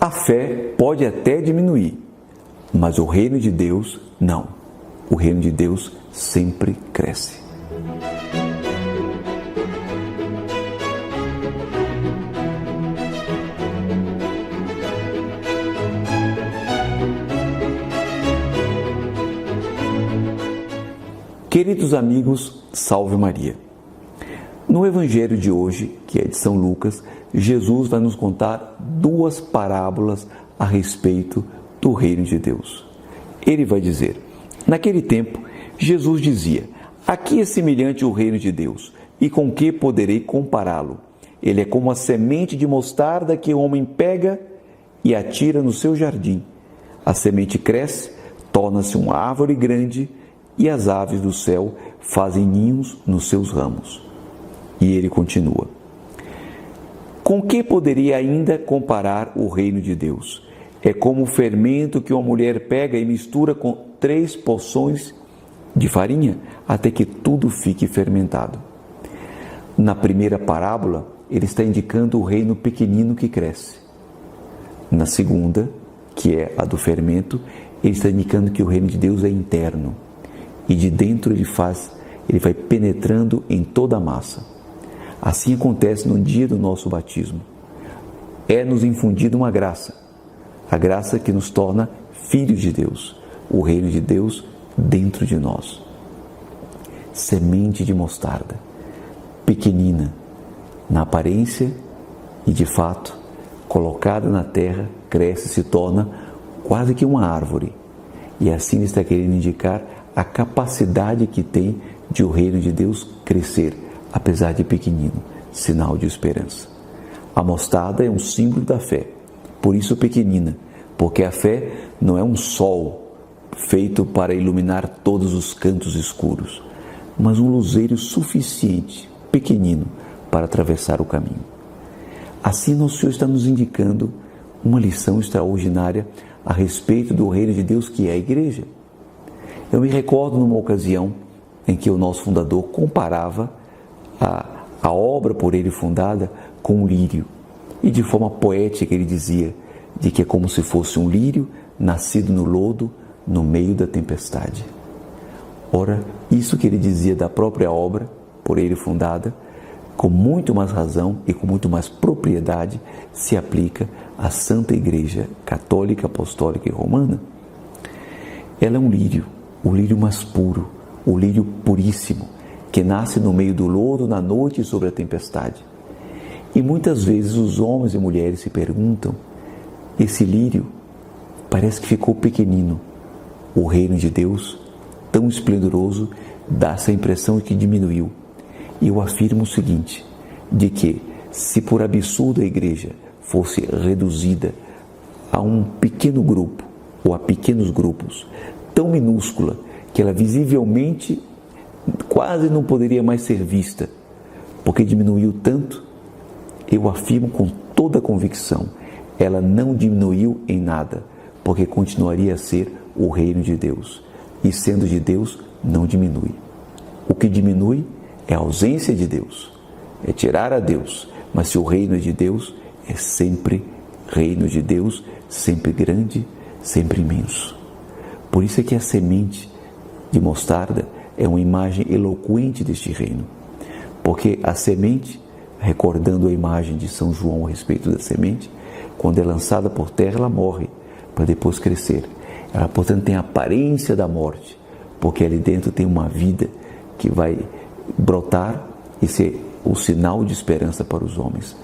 A fé pode até diminuir, mas o reino de Deus não. O reino de Deus sempre cresce. Queridos amigos, salve Maria! No Evangelho de hoje, que é de São Lucas, Jesus vai nos contar duas parábolas a respeito do reino de Deus. Ele vai dizer: naquele tempo, Jesus dizia: a que é semelhante o reino de Deus, e com que poderei compará-lo? Ele é como a semente de mostarda que o homem pega e atira no seu jardim. A semente cresce, torna-se uma árvore grande, e as aves do céu fazem ninhos nos seus ramos. E ele continua: com que poderia ainda comparar o reino de Deus? É como o fermento que uma mulher pega e mistura com 3 porções de farinha, até que tudo fique fermentado. Na primeira parábola, ele está indicando o reino pequenino que cresce. Na segunda, que é a do fermento, ele está indicando que o reino de Deus é interno. E de dentro ele vai penetrando em toda a massa. Assim acontece no dia do nosso batismo. É-nos infundida uma graça, a graça que nos torna filhos de Deus, o reino de Deus dentro de nós. Semente de mostarda, pequenina na aparência e de fato, colocada na terra, cresce e se torna quase que uma árvore. E assim ele está querendo indicar a capacidade que tem de o reino de Deus crescer, apesar de pequenino, sinal de esperança. A mostarda é um símbolo da fé, por isso pequenina, porque a fé não é um sol feito para iluminar todos os cantos escuros, mas um luzeiro suficiente, pequenino, para atravessar o caminho. Assim, nosso Senhor está nos indicando uma lição extraordinária a respeito do reino de Deus, que é a igreja. Eu me recordo numa ocasião em que o nosso fundador comparava a obra por ele fundada com um lírio. E de forma poética ele dizia de que é como se fosse um lírio nascido no lodo, no meio da tempestade. Ora, isso que ele dizia da própria obra por ele fundada, com muito mais razão e com muito mais propriedade, se aplica à Santa Igreja Católica, Apostólica e Romana. Ela é um lírio, o lírio mais puro, o lírio puríssimo, que nasce no meio do lodo na noite sobre a tempestade. E muitas vezes os homens e mulheres se perguntam: esse lírio parece que ficou pequenino. O reino de Deus, tão esplendoroso, dá essa impressão de que diminuiu. E eu afirmo o seguinte, de que se por absurdo a igreja fosse reduzida a um pequeno grupo, ou a pequenos grupos, tão minúscula que ela visivelmente quase não poderia mais ser vista, porque diminuiu tanto, eu afirmo com toda a convicção, ela não diminuiu em nada, porque continuaria a ser o reino de Deus, e sendo de Deus, não diminui. O que diminui é a ausência de Deus, é tirar a Deus, mas se o reino é de Deus, é sempre reino de Deus, sempre grande, sempre imenso. Por isso é que a semente de mostarda é uma imagem eloquente deste reino, porque a semente, recordando a imagem de São João a respeito da semente, quando é lançada por terra, ela morre, para depois crescer. Ela, portanto, tem a aparência da morte, porque ali dentro tem uma vida que vai brotar e ser o sinal de esperança para os homens.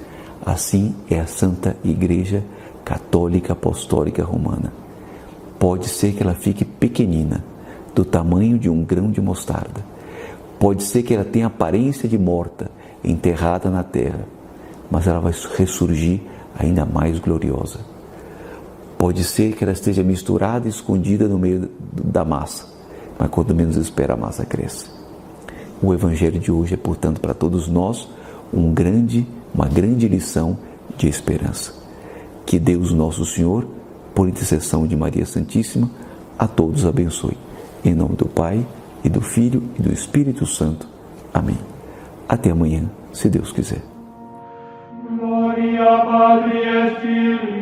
Assim é a Santa Igreja Católica Apostólica Romana. Pode ser que ela fique pequenina, do tamanho de um grão de mostarda. Pode ser que ela tenha aparência de morta, enterrada na terra, mas ela vai ressurgir ainda mais gloriosa. Pode ser que ela esteja misturada e escondida no meio da massa, mas quando menos espera a massa cresce. O Evangelho de hoje é, portanto, para todos nós uma grande lição de esperança. Que Deus nosso Senhor, por intercessão de Maria Santíssima, a todos abençoe. Em nome do Pai, e do Filho, e do Espírito Santo. Amém. Até amanhã, se Deus quiser. Gloria Patri et Filii